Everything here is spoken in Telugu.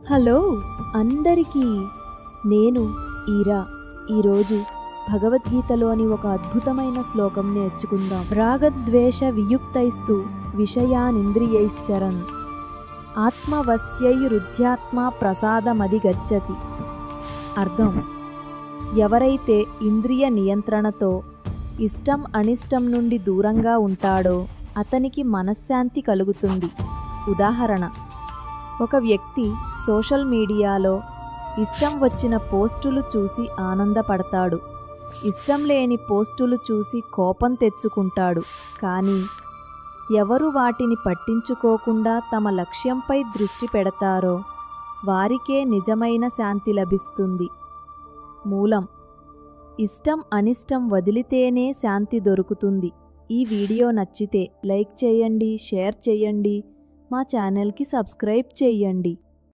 హలో అందరికీ, నేను ఈరా. ఈరోజు భగవద్గీతలోని ఒక అద్భుతమైన శ్లోకం నేర్చుకుందాం. రాగద్వేష వియుక్తైస్తు విషయానింద్రియైశ్చరన్ ఆత్మవశ్యైరుధ్యాత్మా ప్రసాదమధిగచ్చతి. అర్థం: ఎవరైతే ఇంద్రియ నియంత్రణతో ఇష్టం అనిష్టం నుండి దూరంగా ఉంటాడో అతనికి మనశ్శాంతి కలుగుతుంది. ఉదాహరణ: ఒక వ్యక్తి సోషల్ మీడియాలో ఇష్టం వచ్చిన పోస్టులు చూసి ఆనందపడతాడు, ఇష్టం లేని పోస్టులు చూసి కోపం తెచ్చుకుంటాడు. కానీ ఎవరు వాటిని పట్టించుకోకుండా తమ లక్ష్యంపై దృష్టి పెడతారో వారికే నిజమైన శాంతి లభిస్తుంది. మూలం: ఇష్టం అనిష్టం వదిలితేనే శాంతి దొరుకుతుంది. ఈ వీడియో నచ్చితే లైక్ చేయండి, షేర్ చేయండి, మా ఛానల్కి సబ్స్క్రైబ్ చేయండి.